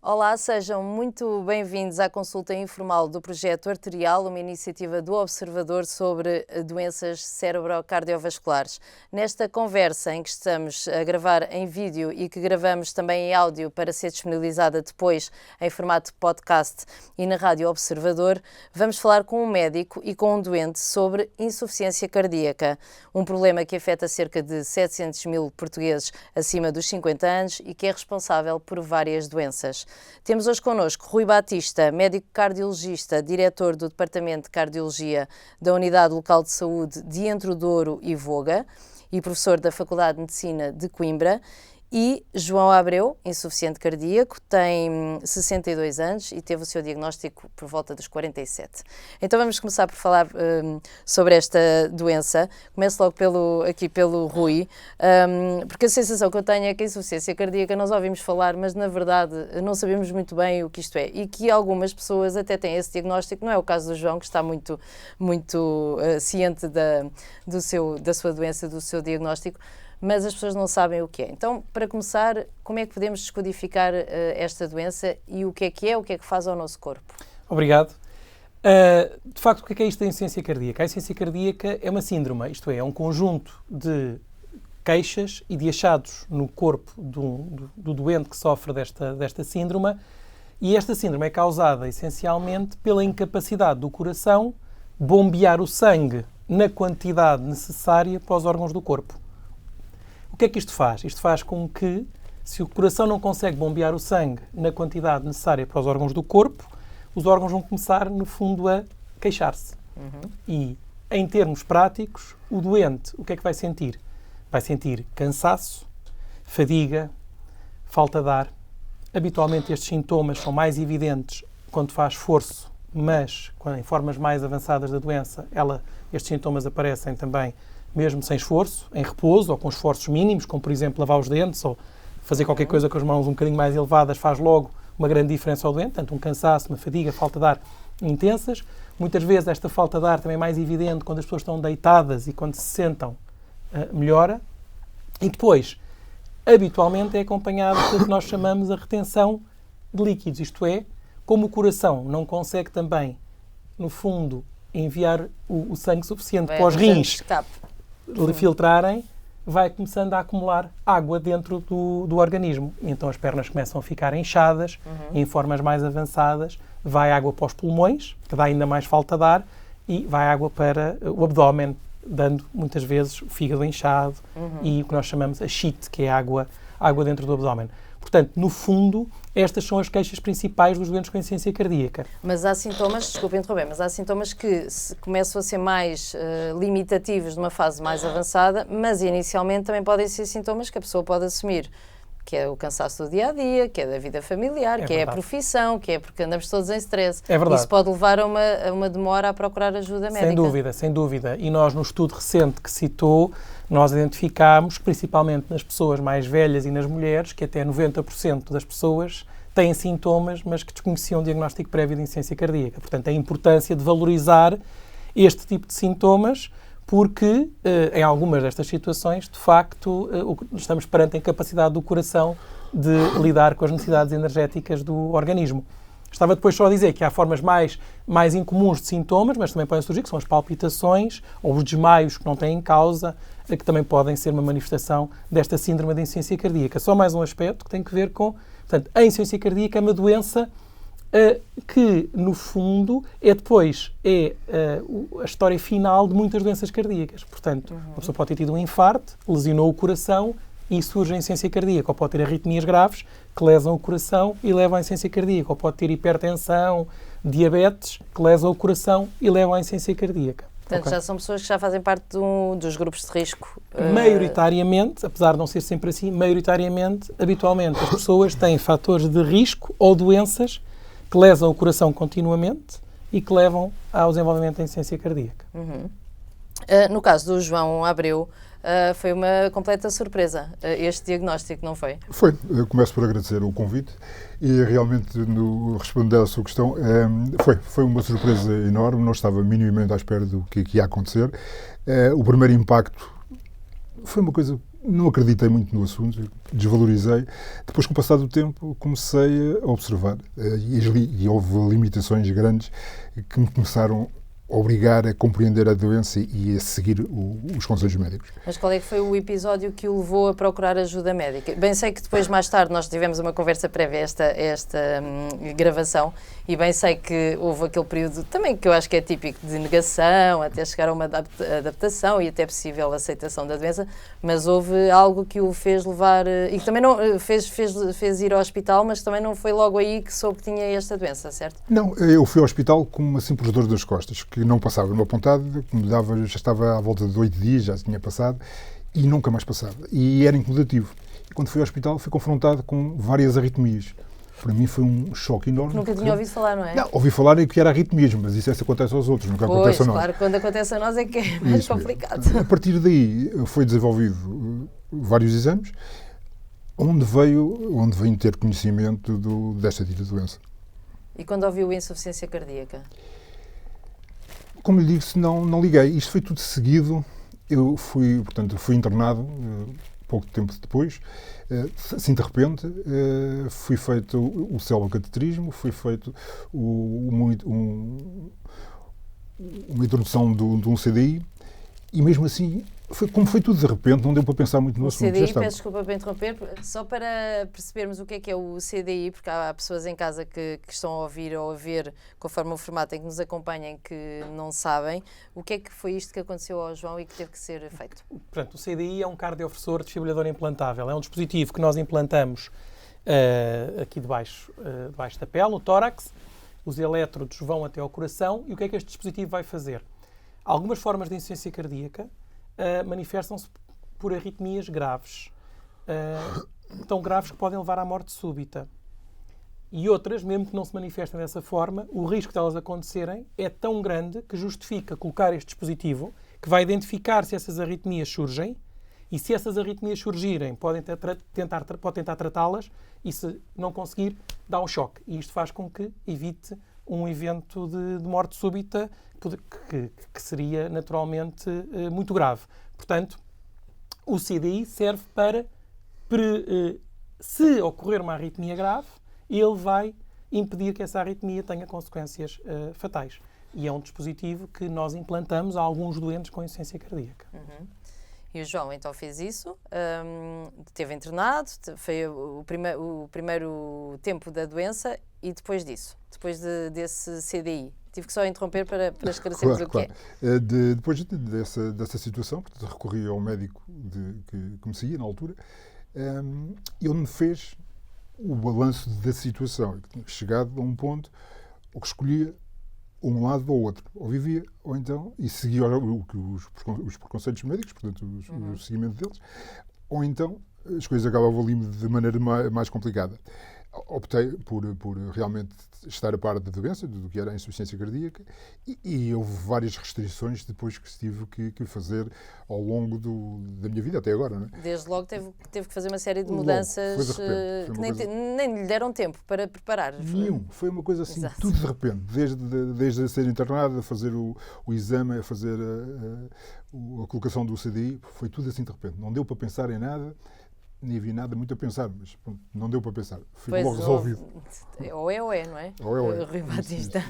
Olá, sejam muito bem-vindos à consulta informal do Projeto Arterial, uma iniciativa do Observador sobre doenças cerebrocardiovasculares. Nesta conversa em que estamos a gravar em vídeo e que gravamos também em áudio para ser disponibilizada depois em formato podcast e na Rádio Observador, vamos falar com um médico e com um doente sobre insuficiência cardíaca, um problema que afeta cerca de 700 mil portugueses acima dos 50 anos e que é responsável por várias doenças. Temos hoje connosco Rui Batista, médico cardiologista, diretor do Departamento de Cardiologia da Unidade Local de Saúde de Entrodouro e Voga e professor da Faculdade de Medicina de Coimbra, e João Abreu, insuficiente cardíaco, tem 62 anos e teve o seu diagnóstico por volta dos 47. Então vamos começar por falar sobre esta doença. Começo logo pelo Rui, porque a sensação que eu tenho é que a insuficiência cardíaca nós ouvimos falar, mas na verdade não sabemos muito bem o que isto é, e que algumas pessoas até têm esse diagnóstico. Não é o caso do João, que está muito ciente da sua doença, do seu diagnóstico, mas as pessoas não sabem o que é. Então, para começar, como é que podemos descodificar esta doença e o que é, o que é que faz ao nosso corpo? Obrigado. De facto, o que é isto da insuficiência cardíaca? A insuficiência cardíaca é uma síndrome, isto é um conjunto de queixas e de achados no corpo do doente que sofre desta síndrome, e esta síndrome é causada essencialmente pela incapacidade do coração bombear o sangue na quantidade necessária para os órgãos do corpo. O que é que isto faz? Isto faz com que, se o coração não consegue bombear o sangue na quantidade necessária para os órgãos do corpo, os órgãos vão começar, no fundo, a queixar-se. E, em termos práticos, o doente, o que é que vai sentir? Vai sentir cansaço, fadiga, falta de ar. Habitualmente estes sintomas são mais evidentes quando faz esforço, mas em formas mais avançadas da doença, estes sintomas aparecem também mesmo sem esforço, em repouso ou com esforços mínimos, como por exemplo lavar os dentes ou fazer qualquer coisa com as mãos um bocadinho mais elevadas, faz logo uma grande diferença ao doente, portanto um cansaço, uma fadiga, falta de ar intensas. Muitas vezes esta falta de ar também é mais evidente quando as pessoas estão deitadas e quando se sentam, melhora. E depois, habitualmente é acompanhado pelo que nós chamamos a retenção de líquidos, isto é, como o coração não consegue também, no fundo, enviar o sangue suficiente para os rins filtrarem, vai começando a acumular água dentro do organismo. E então as pernas começam a ficar inchadas, e em formas mais avançadas vai água para os pulmões, que dá ainda mais falta de ar, e vai água para o abdômen, dando muitas vezes o fígado inchado e o que nós chamamos a ascite, que é água dentro do abdômen. Portanto, no fundo, estas são as queixas principais dos doentes com insuficiência cardíaca. Mas há sintomas, desculpe interromper, mas há sintomas que começam a ser mais limitativos numa fase mais avançada, mas inicialmente também podem ser sintomas que a pessoa pode assumir, que é o cansaço do dia-a-dia, que é da vida familiar, que é a profissão, que é porque andamos todos em stress. É verdade. Isso pode levar a uma demora a procurar ajuda médica. Sem dúvida. E nós, no estudo recente que citou, nós identificámos, principalmente nas pessoas mais velhas e nas mulheres, que até 90% das pessoas têm sintomas, mas que desconheciam o diagnóstico prévio de insuficiência cardíaca. Portanto, a importância de valorizar este tipo de sintomas, porque em algumas destas situações, de facto, estamos perante a incapacidade do coração de lidar com as necessidades energéticas do organismo. Estava depois só a dizer que há formas mais incomuns de sintomas, mas também podem surgir, que são as palpitações ou os desmaios que não têm causa, que também podem ser uma manifestação desta síndrome de insuficiência cardíaca. Só mais um aspecto que tem que ver com... Portanto, a insuficiência cardíaca é uma doença que, no fundo, a história final de muitas doenças cardíacas. Portanto, uma pessoa pode ter tido um infarto, lesionou o coração e surge a insuficiência cardíaca. Ou pode ter arritmias graves que lesam o coração e levam à insuficiência cardíaca. Ou pode ter hipertensão, diabetes que lesam o coração e levam à insuficiência cardíaca. Portanto, já são pessoas que já fazem parte dos grupos de risco. Maioritariamente, apesar de não ser sempre assim, habitualmente, as pessoas têm fatores de risco ou doenças que lesam o coração continuamente e que levam ao desenvolvimento da insuficiência cardíaca. No caso do João Abreu, foi uma completa surpresa este diagnóstico, não foi? Foi. Eu começo por agradecer o convite e realmente, respondendo à sua questão, foi uma surpresa enorme, não estava minimamente à espera do que ia acontecer. O primeiro impacto foi uma coisa não acreditei muito no assunto, desvalorizei. Depois, com o passar do tempo, comecei a observar e houve limitações grandes que me começaram a obrigar a compreender a doença e a seguir os conselhos médicos. Mas qual é que foi o episódio que o levou a procurar ajuda médica? Bem sei que depois, mais tarde, nós tivemos uma conversa prévia a esta gravação e bem sei que houve aquele período também que eu acho que é típico de negação, até chegar a uma adaptação e até possível aceitação da doença, mas houve algo que o fez levar, e que também não fez ir ao hospital, mas também não foi logo aí que soube que tinha esta doença, certo? Não, eu fui ao hospital com uma simples dor das costas, que não passava no apontado, que me dava, já estava à volta de 8 dias, já tinha passado, e nunca mais passava. E era incomodativo. E quando fui ao hospital fui confrontado com várias arritmias. Para mim foi um choque enorme. Nunca tinha ouvido falar, não é? Não, ouvi falar em que era arritmias, mas isso acontece aos outros, nunca acontece a nós. Claro, quando acontece a nós é que é mais Isso complicado. mesmo. A partir daí foi desenvolvido vários exames, onde veio ter conhecimento desta dita doença. E quando ouviu insuficiência cardíaca? Como lhe digo, não liguei. Isto foi tudo seguido. Eu fui internado pouco tempo depois. Assim, de repente, fui feito o celocateterismo, foi feito uma introdução de um CDI e mesmo assim, como foi tudo de repente, não deu para pensar muito no assunto. CDI, peço desculpa para interromper, só para percebermos o que é o CDI, porque há pessoas em casa que estão a ouvir ou a ver, conforme o formato em que nos acompanham, que não sabem. O que é que foi isto que aconteceu ao João e que teve que ser feito? Portanto, o CDI é um cardioversor desfibrilador implantável. É um dispositivo que nós implantamos aqui debaixo da pele, no tórax. Os elétrodos vão até ao coração. E o que é que este dispositivo vai fazer? Algumas formas de insuficiência cardíaca manifestam-se por arritmias graves, tão graves que podem levar à morte súbita. E outras, mesmo que não se manifestem dessa forma, o risco de elas acontecerem é tão grande que justifica colocar este dispositivo que vai identificar se essas arritmias surgem e se essas arritmias surgirem, pode tentar tratá-las e se não conseguir, dá um choque. E isto faz com que evite um evento de morte súbita que seria naturalmente muito grave. Portanto, o CDI serve para, se ocorrer uma arritmia grave, ele vai impedir que essa arritmia tenha consequências fatais. E é um dispositivo que nós implantamos a alguns doentes com insuficiência cardíaca. Uhum. E o João então fez isso, esteve internado, foi o primeiro tempo da doença e depois disso, desse CDI. Tive que só interromper para esclarecermos o que é. Depois dessa situação, portanto, recorri ao médico que me seguia na altura, ele me fez o balanço da situação. Chegado a um ponto, o que escolhia um lado ou outro. Ou vivia, ou então, e seguia os preconceitos médicos, portanto, o seguimento deles, ou então as coisas acabavam ali de maneira mais complicada. Optei por realmente estar a par da doença, do que era a insuficiência cardíaca, e houve várias restrições depois que tive que fazer ao longo da minha vida, até agora. Não é? Desde logo teve que fazer uma série de mudanças que nem lhe deram tempo para preparar. Nenhum. Foi uma coisa assim, Exato. tudo de repente. Desde a ser internado, a fazer o exame, a fazer a colocação do CDI, foi tudo assim de repente. Não deu para pensar em nada. Nem havia nada muito a pensar, mas pronto, não deu para pensar. Foi logo resolvido. Ou é, não é? Ou é. Rui Batista.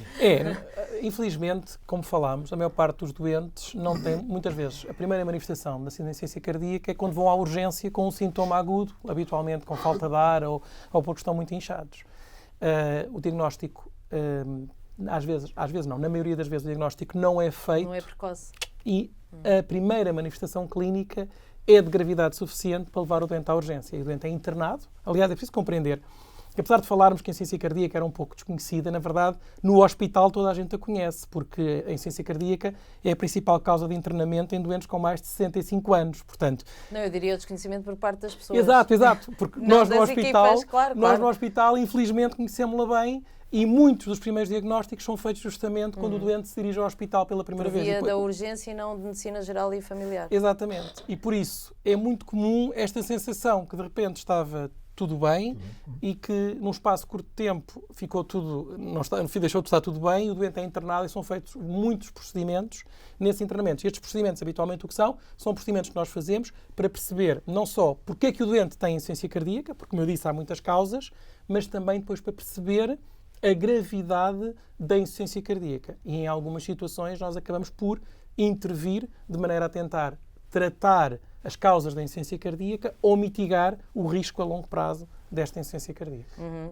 Infelizmente, como falámos, a maior parte dos doentes não tem, muitas vezes, a primeira manifestação da insuficiência cardíaca é quando vão à urgência com um sintoma agudo, habitualmente com falta de ar ou porque estão muito inchados. O diagnóstico, às vezes não, na maioria das vezes o diagnóstico não é feito. Não é precoce. E a primeira manifestação clínica é de gravidade suficiente para levar o doente à urgência. E o doente é internado. Aliás, é preciso compreender que, apesar de falarmos que a insuficiência cardíaca era um pouco desconhecida, na verdade, no hospital toda a gente a conhece, porque a insuficiência cardíaca é a principal causa de internamento em doentes com mais de 65 anos. Portanto, não, eu diria o desconhecimento por parte das pessoas. Exato. Porque nós no hospital, equipas, claro. No hospital, infelizmente, conhecemos-la bem. E muitos dos primeiros diagnósticos são feitos justamente quando o doente se dirige ao hospital pela primeira vez. Por via da urgência e não de medicina geral e familiar. Exatamente. E por isso é muito comum esta sensação que de repente estava tudo bem e que num espaço curto de tempo ficou tudo, deixou de estar tudo bem, e o doente é internado e são feitos muitos procedimentos nesses internamentos. E estes procedimentos, habitualmente, o que são procedimentos que nós fazemos para perceber não só porque é que o doente tem insuficiência cardíaca, porque, como eu disse, há muitas causas, mas também depois para perceber a gravidade da insuficiência cardíaca. E em algumas situações nós acabamos por intervir de maneira a tentar tratar as causas da insuficiência cardíaca ou mitigar o risco a longo prazo desta insuficiência cardíaca.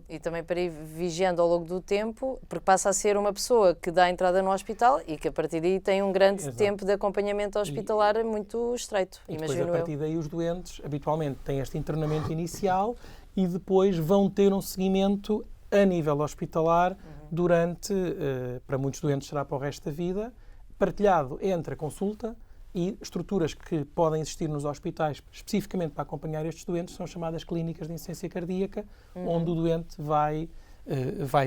E também para ir vigiando ao longo do tempo, porque passa a ser uma pessoa que dá entrada no hospital e que a partir daí tem um grande tempo de acompanhamento hospitalar muito estreito, e imagino depois, a partir daí, os doentes habitualmente têm este internamento inicial e depois vão ter um seguimento a nível hospitalar durante, para muitos doentes será para o resto da vida, partilhado entre a consulta e estruturas que podem existir nos hospitais especificamente para acompanhar estes doentes, são chamadas clínicas de insuficiência cardíaca, onde o doente vai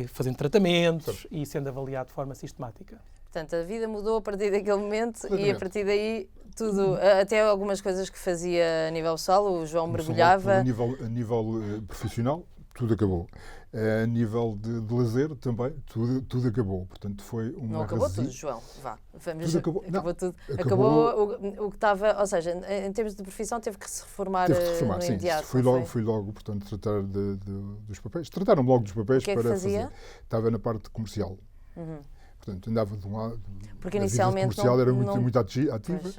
fazendo tratamentos e sendo avaliado de forma sistemática. Portanto, a vida mudou a partir daquele momento e a partir daí tudo, até algumas coisas que fazia a nível pessoal, o João mergulhava. A nível profissional, tudo acabou. A nível de lazer também, tudo acabou. Portanto, foi uma Não acabou tudo, João. Vá. Vamos, tudo acabou. Acabou tudo. Acabou o que estava, ou seja, em termos de profissão, teve que se reformar no sim. imediato. Fui logo, portanto, tratar dos papéis. Trataram-me logo dos papéis para fazer. Estava na parte comercial. Portanto, andava de um lado. Porque inicialmente a vida comercial era muito ativa.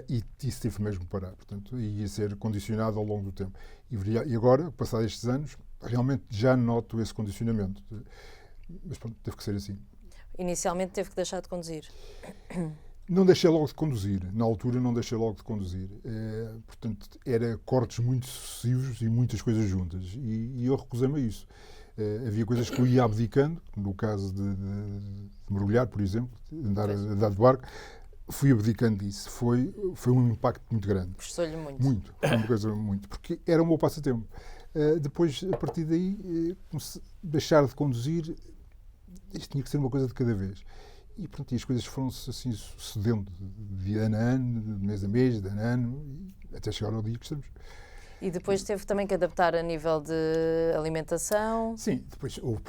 E isso tive mesmo que parar. Portanto, ia ser condicionado ao longo do tempo. E agora, passados estes anos, realmente já noto esse condicionamento. Mas pronto, teve que ser assim. Inicialmente teve que deixar de conduzir? Não deixei logo de conduzir. Na altura não deixei logo de conduzir. Portanto, era cortes muito sucessivos e muitas coisas juntas. E eu recusei-me a isso. Havia coisas que eu ia abdicando, no caso de mergulhar, por exemplo, andar de barco, fui abdicando disso. Foi um impacto muito grande. Custou-lhe muito? Muito. Foi uma coisa muito. Porque era o meu passatempo. Depois, a partir daí, deixar de conduzir, isto tinha que ser uma coisa de cada vez. E, pronto, as coisas foram-se assim sucedendo de ano a ano, de mês a mês, de ano a ano, até chegar ao dia que estamos. E depois teve também que adaptar a nível de alimentação? Sim, depois houve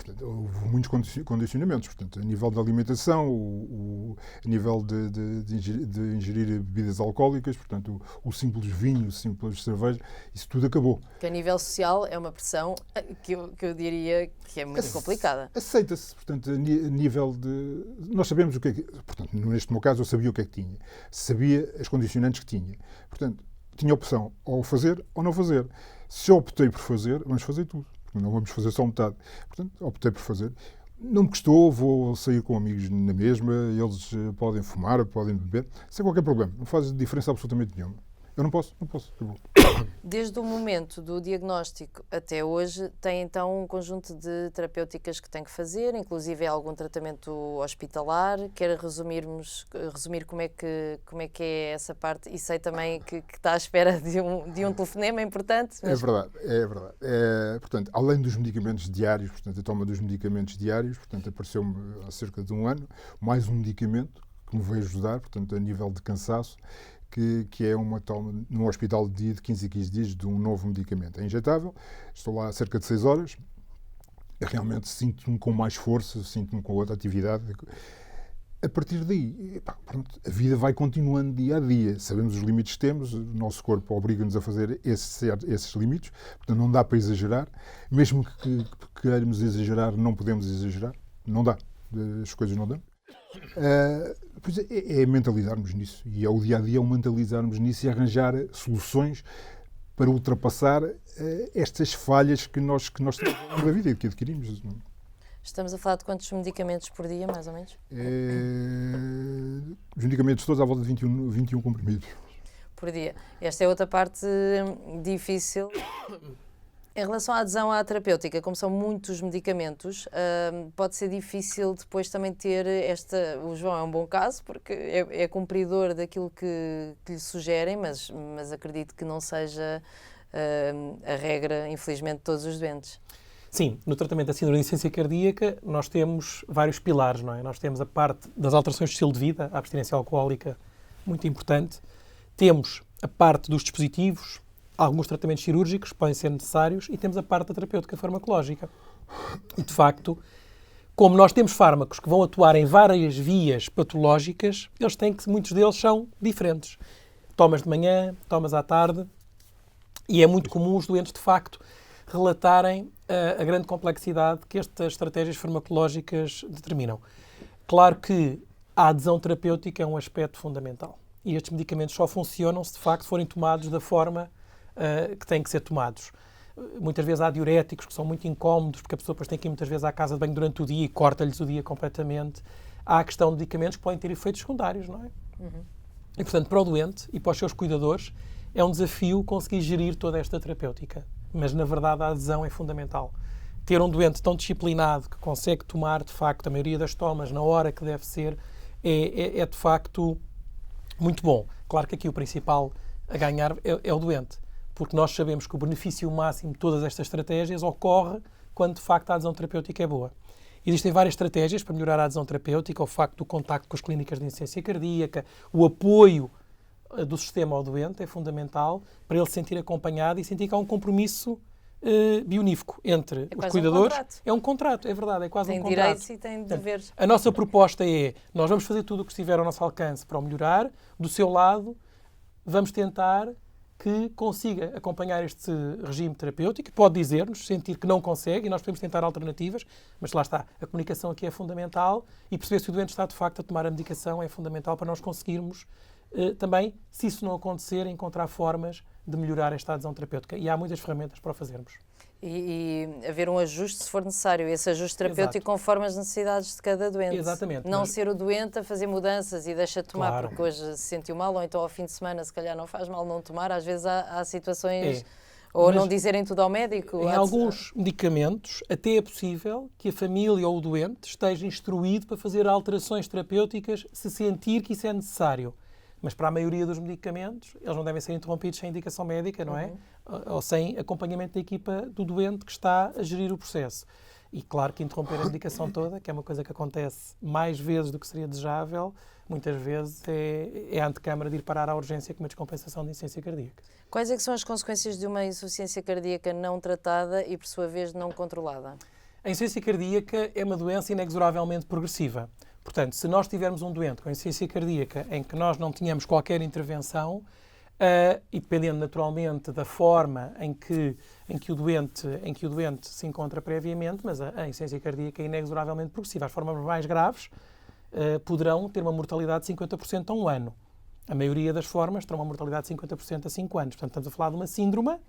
muitos condicionamentos. Portanto, a nível de alimentação, a nível de ingerir bebidas alcoólicas, portanto, o simples vinho, o simples cerveja, isso tudo acabou. Que a nível social é uma pressão que eu diria que é muito complicada. Aceita-se, portanto, a nível de... Nós sabemos o que é que... Portanto, neste meu caso, eu sabia o que é que tinha. Sabia as condicionantes que tinha. Portanto, tinha opção ou fazer ou não fazer. Se eu optei por fazer, vamos fazer tudo. Não vamos fazer só metade. Portanto, optei por fazer. Não me custou, vou sair com amigos na mesma, eles podem fumar, podem beber, sem qualquer problema. Não faz diferença absolutamente nenhuma. Eu não posso. Desde o momento do diagnóstico até hoje, tem então um conjunto de terapêuticas que tem que fazer, inclusive algum tratamento hospitalar. Quer resumir como é que é essa parte? E sei também que está à espera de um telefonema importante. Mas... É verdade. Portanto, além dos medicamentos diários, portanto, a toma dos medicamentos diários, portanto, apareceu-me há cerca de um ano, mais um medicamento que me veio ajudar, portanto, a nível de cansaço, que é uma toma num hospital de dia de 15 a 15 dias de um novo medicamento. É injetável, estou lá há cerca de 6 horas, eu realmente sinto-me com mais força, sinto-me com outra atividade. A partir daí, pronto, a vida vai continuando dia a dia. Sabemos os limites que temos, o nosso corpo obriga-nos a fazer esses limites, portanto não dá para exagerar. Mesmo que queiramos exagerar, não podemos exagerar, não dá, as coisas não dão. Pois é mentalizarmos nisso, e é o dia-a-dia mentalizarmos nisso e arranjar soluções para ultrapassar estas falhas que nós temos na vida e que adquirimos. Estamos a falar de quantos medicamentos por dia, mais ou menos? Os medicamentos todos à volta de 21 comprimidos. Por dia. Esta é outra parte difícil. Em relação à adesão à terapêutica, como são muitos medicamentos, pode ser difícil depois também ter esta... O João é um bom caso, porque é cumpridor daquilo que lhe sugerem, mas acredito que não seja a regra, infelizmente, de todos os doentes. Sim, no tratamento da síndrome de insuficiência cardíaca nós temos vários pilares, não é? Nós temos a parte das alterações de estilo de vida, a abstinência alcoólica, muito importante. Temos a parte dos dispositivos, alguns tratamentos cirúrgicos podem ser necessários e temos a parte da terapêutica farmacológica. E, de facto, como nós temos fármacos que vão atuar em várias vias patológicas, muitos deles são diferentes. Tomas de manhã, tomas à tarde, e é muito comum os doentes, de facto, relatarem a grande complexidade que estas estratégias farmacológicas determinam. Claro que a adesão terapêutica é um aspecto fundamental. E estes medicamentos só funcionam se, de facto, forem tomados da forma que têm que ser tomados. Muitas vezes há diuréticos que são muito incómodos, porque a pessoa depois tem que ir muitas vezes à casa de banho durante o dia e corta-lhes o dia completamente. Há a questão de medicamentos que podem ter efeitos secundários, não é? Uhum. E, portanto, para o doente e para os seus cuidadores, é um desafio conseguir gerir toda esta terapêutica. Mas, na verdade, a adesão é fundamental. Ter um doente tão disciplinado que consegue tomar, de facto, a maioria das tomas na hora que deve ser, é de facto, muito bom. Claro que aqui o principal a ganhar é o doente, porque nós sabemos que o benefício máximo de todas estas estratégias ocorre quando, de facto, a adesão terapêutica é boa. Existem várias estratégias para melhorar a adesão terapêutica, o facto do contacto com as clínicas de insuficiência cardíaca, o apoio do sistema ao doente é fundamental para ele se sentir acompanhado e sentir que há um compromisso bionífico entre os cuidadores. É um contrato, é verdade, é quase um contrato. Tem direitos e tem deveres. A nossa proposta é, nós vamos fazer tudo o que estiver ao nosso alcance para o melhorar, do seu lado, vamos tentar que consiga acompanhar este regime terapêutico, pode dizer-nos, sentir que não consegue, e nós podemos tentar alternativas, mas lá está, a comunicação aqui é fundamental e perceber se o doente está de facto a tomar a medicação é fundamental para nós conseguirmos também, se isso não acontecer, encontrar formas de melhorar esta adesão terapêutica. E há muitas ferramentas para o fazermos. E haver um ajuste, se for necessário, esse ajuste terapêutico. Exato. Conforme as necessidades de cada doente. Exatamente. Não ser o doente a fazer mudanças e deixa de tomar, claro, porque hoje se sentiu mal, ou então ao fim de semana se calhar não faz mal não tomar. Às vezes há situações... Ou não dizerem tudo ao médico. Em alguns medicamentos, até é possível que a família ou o doente esteja instruído para fazer alterações terapêuticas se sentir que isso é necessário. Mas para a maioria dos medicamentos, eles não devem ser interrompidos sem indicação médica, não é? Ou sem acompanhamento da equipa do doente que está a gerir o processo. E claro que interromper a medicação toda, que é uma coisa que acontece mais vezes do que seria desejável, muitas vezes é a antecâmara de ir parar à urgência com uma descompensação de insuficiência cardíaca. Quais é que são as consequências de uma insuficiência cardíaca não tratada e, por sua vez, não controlada? A insuficiência cardíaca é uma doença inexoravelmente progressiva. Portanto, se nós tivermos um doente com insuficiência cardíaca em que nós não tínhamos qualquer intervenção, e dependendo naturalmente da forma em que o doente se encontra previamente, mas a insuficiência cardíaca é inexoravelmente progressiva. As formas mais graves poderão ter uma mortalidade de 50% a um ano. A maioria das formas terá uma mortalidade de 50% a 5 anos. Portanto, estamos a falar de uma síndrome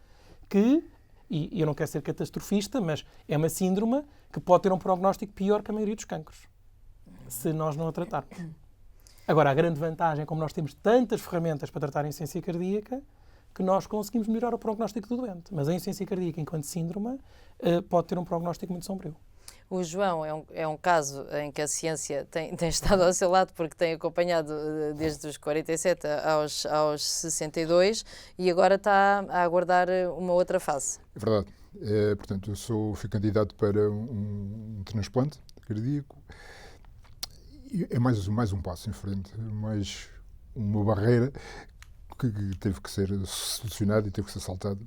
que, e eu não quero ser catastrofista, mas é uma síndrome que pode ter um prognóstico pior que a maioria dos cancros, se nós não a tratarmos. Agora, a grande vantagem é como nós temos tantas ferramentas para tratar a insuficiência cardíaca que nós conseguimos melhorar o prognóstico do doente. Mas a insuficiência cardíaca, enquanto síndrome, pode ter um prognóstico muito sombrio. O João é um caso em que a ciência tem estado ao seu lado, porque tem acompanhado desde os 47 aos 62 e agora está a aguardar uma outra fase. É verdade. Portanto, eu fui candidato para um transplante cardíaco. É mais um passo em frente, mais uma barreira que teve que ser solucionada e teve que ser saltada.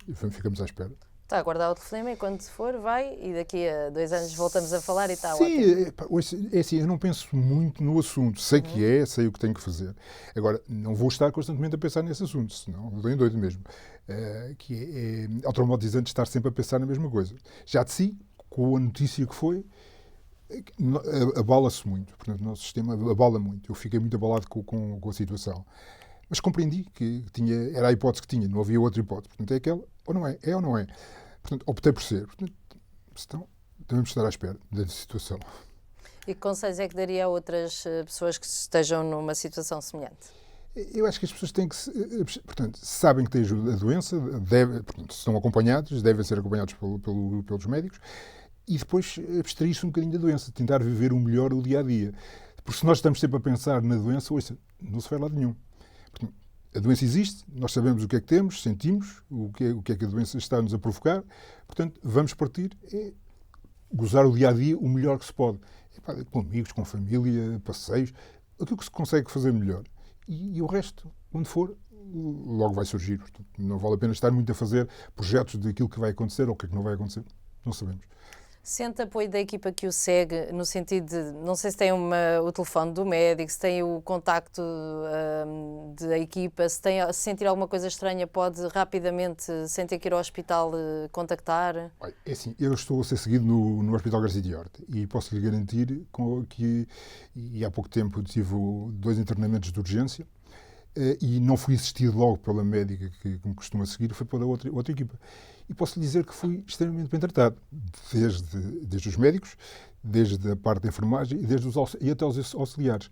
E ficamos à espera. Está a guardar o telefonema e quando for vai e daqui a 2 anos voltamos a falar e está ótimo. Sim, é assim, eu não penso muito no assunto. Sei que sei o que tenho que fazer. Agora, não vou estar constantemente a pensar nesse assunto, senão eu dou doido mesmo. Que é automatizante estar sempre a pensar na mesma coisa. Já de si, com a notícia que foi, abala-se muito. Portanto, o nosso sistema abala muito. Eu fiquei muito abalado com a situação. Mas compreendi que era a hipótese que tinha, não havia outra hipótese. Portanto, é aquela, ou não é? É ou não é? Portanto, optei por ser. Portanto, então, devemos estar à espera da situação. E que conselhos é que daria a outras pessoas que estejam numa situação semelhante? Eu acho que as pessoas têm que... Portanto, sabem que têm a doença, portanto, se estão acompanhados, devem ser acompanhados pelos médicos, e depois abstrair-se um bocadinho da doença, tentar viver o melhor o dia-a-dia. Porque se nós estamos sempre a pensar na doença, não se vai lá de nenhum. Portanto, a doença existe, nós sabemos o que é que temos, sentimos o que é que a doença está-nos a provocar, portanto, vamos partir e gozar o dia-a-dia o melhor que se pode. Com amigos, com família, passeios, aquilo que se consegue fazer melhor. E o resto, quando for, logo vai surgir. Portanto, não vale a pena estar muito a fazer projetos daquilo que vai acontecer ou o que é que não vai acontecer. Não sabemos. Sente apoio da equipa que o segue, no sentido de, não sei se tem o telefone do médico, se tem o contacto da equipa, se sentir alguma coisa estranha pode rapidamente, sem ter que ir ao hospital, contactar? É assim, eu estou a ser seguido no Hospital Garcia de Horta e posso lhe garantir que há pouco tempo tive 2 internamentos de urgência e não fui assistido logo pela médica que me costuma seguir, foi pela outra equipa. E posso lhe dizer que fui extremamente bem tratado, desde os médicos, desde a parte da enfermagem e até os auxiliares.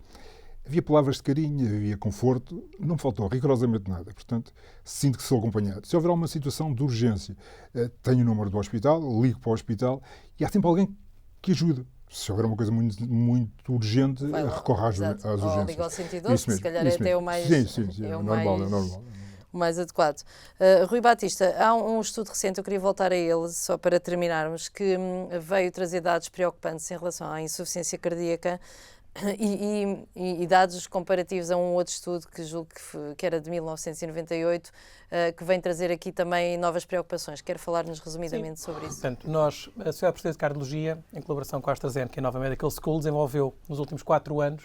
Havia palavras de carinho, havia conforto, não me faltou rigorosamente nada. Portanto, sinto que sou acompanhado. Se houver alguma situação de urgência, tenho o número do hospital, ligo para o hospital e há sempre alguém que ajuda. Se houver uma coisa muito urgente, recorre às urgências. Ou liga ao 112, que se calhar é até o mais... Sim, é normal. Mais adequado. Rui Batista, há um estudo recente, eu queria voltar a ele, só para terminarmos, que veio trazer dados preocupantes em relação à insuficiência cardíaca e dados comparativos a um outro estudo que julgo que era de 1998, que vem trazer aqui também novas preocupações. Quer falar-nos resumidamente sobre isso? Portanto, a Sociedade Portuguesa de Cardiologia, em colaboração com a AstraZeneca e a Nova Medical School, desenvolveu nos últimos 4 anos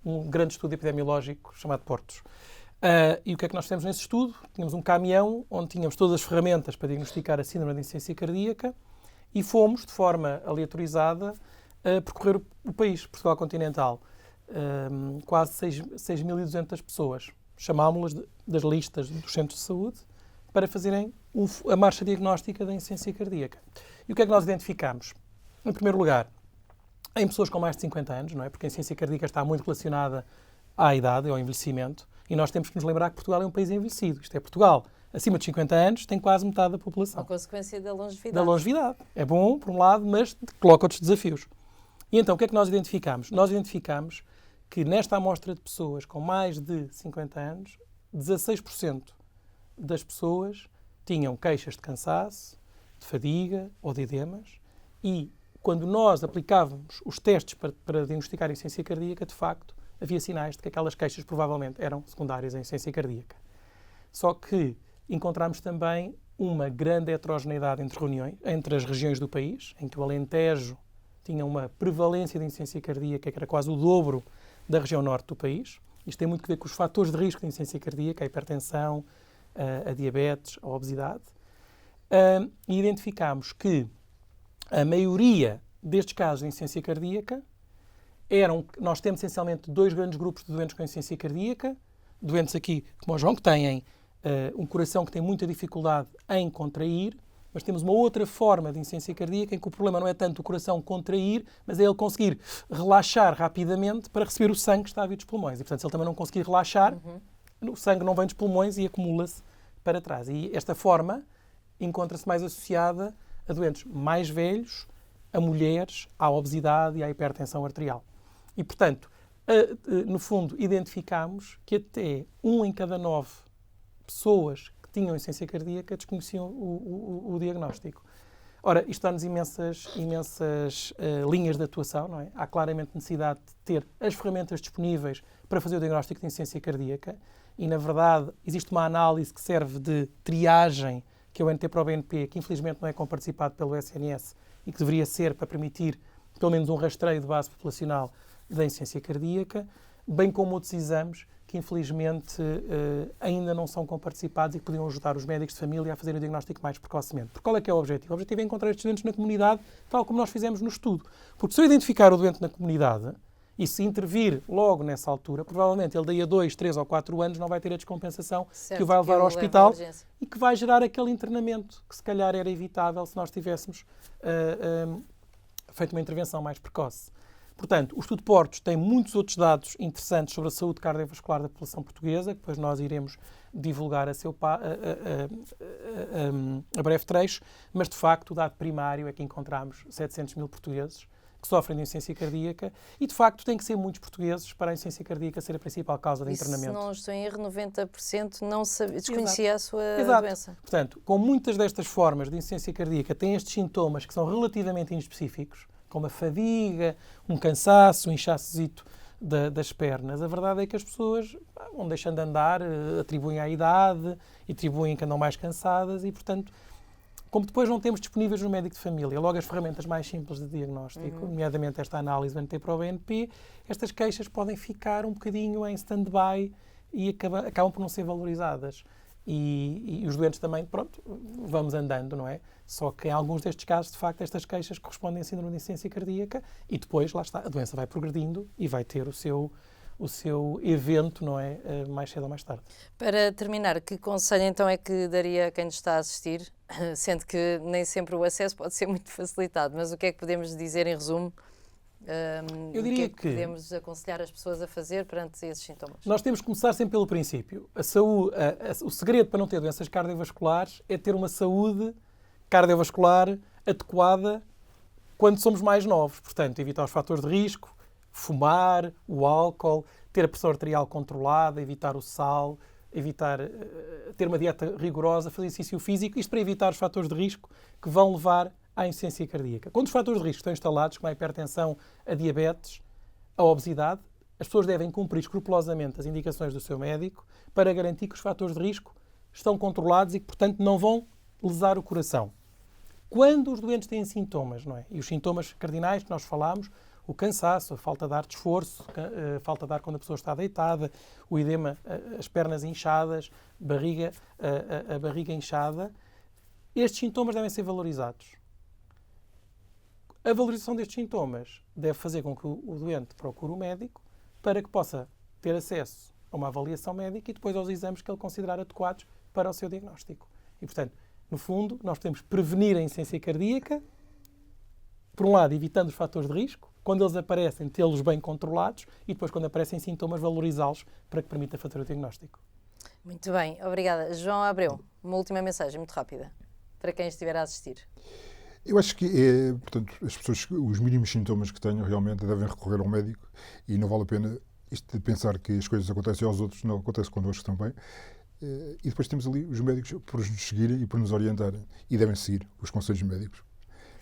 um grande estudo epidemiológico chamado PORTOS. E o que é que nós fizemos nesse estudo? Tínhamos um caminhão onde tínhamos todas as ferramentas para diagnosticar a síndrome de insuficiência cardíaca e fomos, de forma aleatorizada, percorrer o país, Portugal continental. Quase 6.200 pessoas. Chamámos-las das listas dos centros de saúde para fazerem a marcha diagnóstica da insuficiência cardíaca. E o que é que nós identificamos? Em primeiro lugar, em pessoas com mais de 50 anos, não é? Porque a insuficiência cardíaca está muito relacionada à idade, ao envelhecimento. E nós temos que nos lembrar que Portugal é um país envelhecido. Isto é, Portugal, acima de 50 anos, tem quase metade da população. A consequência da longevidade. Da longevidade. É bom, por um lado, mas coloca outros desafios. E então, o que é que nós identificamos? Nós identificamos que nesta amostra de pessoas com mais de 50 anos, 16% das pessoas tinham queixas de cansaço, de fadiga ou de edemas. E quando nós aplicávamos os testes para diagnosticar a insuficiência cardíaca, de facto, havia sinais de que aquelas queixas provavelmente eram secundárias à insuficiência cardíaca. Só que encontramos também uma grande heterogeneidade entre as regiões do país, em que o Alentejo tinha uma prevalência de insuficiência cardíaca que era quase o dobro da região norte do país. Isto tem muito a ver com os fatores de risco de insuficiência cardíaca, a hipertensão, a diabetes, a obesidade. E identificámos que a maioria destes casos de insuficiência cardíaca nós temos essencialmente 2 grandes grupos de doentes com insuficiência cardíaca, doentes aqui, como o João, que têm um coração que tem muita dificuldade em contrair, mas temos uma outra forma de insuficiência cardíaca em que o problema não é tanto o coração contrair, mas é ele conseguir relaxar rapidamente para receber o sangue que está a vir dos pulmões. E, portanto, se ele também não conseguir relaxar, o sangue não vem dos pulmões e acumula-se para trás. E esta forma encontra-se mais associada a doentes mais velhos, a mulheres, à obesidade e à hipertensão arterial. E, portanto, no fundo, identificámos que até 1 em cada 9 pessoas que tinham insuficiência cardíaca desconheciam o diagnóstico. Ora, isto dá-nos imensas linhas de atuação, não é? Há claramente necessidade de ter as ferramentas disponíveis para fazer o diagnóstico de insuficiência cardíaca e, na verdade, existe uma análise que serve de triagem, que é o NT-proBNP, que infelizmente não é comparticipado pelo SNS e que deveria ser para permitir pelo menos um rastreio de base populacional da insuficiência cardíaca, bem como outros exames que infelizmente ainda não são comparticipados e que podiam ajudar os médicos de família a fazer o diagnóstico mais precocemente. Porque qual é que é o objetivo? O objetivo é encontrar estes doentes na comunidade, tal como nós fizemos no estudo. Porque se eu identificar o doente na comunidade e se intervir logo nessa altura, provavelmente ele daí a 2, 3 ou 4 anos não vai ter a descompensação que o vai levar ao hospital e que vai gerar aquele internamento que se calhar era evitável se nós tivéssemos feito uma intervenção mais precoce. Portanto, o estudo de PORTOS tem muitos outros dados interessantes sobre a saúde cardiovascular da população portuguesa, que depois nós iremos divulgar a breve trecho, mas de facto o dado primário é que encontramos 700 mil portugueses que sofrem de insuficiência cardíaca e de facto tem que ser muitos portugueses para a insuficiência cardíaca ser a principal causa de internamento. Se não estou em erro, 90% desconhecia a sua doença. Portanto, com muitas destas formas de insuficiência cardíaca têm estes sintomas que são relativamente inespecíficos, como a fadiga, um cansaço, um inchacozito das pernas, a verdade é que as pessoas vão deixando de andar, atribuem à idade, atribuem que andam mais cansadas e, portanto, como depois não temos disponíveis no médico de família, logo as ferramentas mais simples de diagnóstico, nomeadamente esta análise do NT-proBNP, estas queixas podem ficar um bocadinho em stand-by e acabam por não ser valorizadas. E os doentes também, pronto, vamos andando, não é? Só que em alguns destes casos, de facto, estas queixas correspondem a síndrome de insuficiência cardíaca e depois, lá está, a doença vai progredindo e vai ter o seu evento, não é? Mais cedo ou mais tarde. Para terminar, que conselho então é que daria a quem nos está a assistir? Sendo que nem sempre o acesso pode ser muito facilitado, mas o que é que podemos dizer em resumo? Eu diria o que é que podemos aconselhar as pessoas a fazer perante esses sintomas? Nós temos que começar sempre pelo princípio. O segredo para não ter doenças cardiovasculares é ter uma saúde cardiovascular adequada quando somos mais novos. Portanto, evitar os fatores de risco, fumar, o álcool, ter a pressão arterial controlada, evitar o sal, evitar ter uma dieta rigorosa, fazer exercício físico, isto para evitar os fatores de risco que vão levar à insuficiência cardíaca. Quando os fatores de risco estão instalados, como a hipertensão, a diabetes, a obesidade, as pessoas devem cumprir escrupulosamente as indicações do seu médico para garantir que os fatores de risco estão controlados e que, portanto, não vão lesar o coração. Quando os doentes têm sintomas, não é? E os sintomas cardinais que nós falámos, o cansaço, a falta de ar de esforço, a falta de ar quando a pessoa está deitada, o edema, as pernas inchadas, a barriga inchada, estes sintomas devem ser valorizados. A valorização destes sintomas deve fazer com que o doente procure o médico para que possa ter acesso a uma avaliação médica e depois aos exames que ele considerar adequados para o seu diagnóstico. E, portanto, no fundo, nós podemos prevenir a insuficiência cardíaca, por um lado, evitando os fatores de risco, quando eles aparecem, tê-los bem controlados e depois, quando aparecem sintomas, valorizá-los para que permita fazer o diagnóstico. Muito bem, obrigada. João Abreu, uma última mensagem muito rápida para quem estiver a assistir. Eu acho que portanto, as pessoas, os mínimos sintomas que tenham, realmente devem recorrer ao médico e não vale a pena isto de pensar que as coisas acontecem aos outros, não acontece connosco também. E depois temos ali os médicos por nos seguirem e por nos orientarem e devem seguir os conselhos médicos.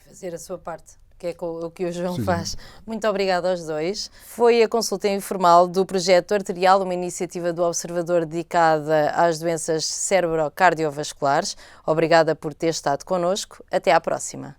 Fazer a sua parte, que é o que o João faz. Muito obrigada aos dois. Foi a consulta informal do Projeto Arterial, uma iniciativa do Observador dedicada às doenças cerebro-cardiovasculares. Obrigada por ter estado connosco. Até à próxima.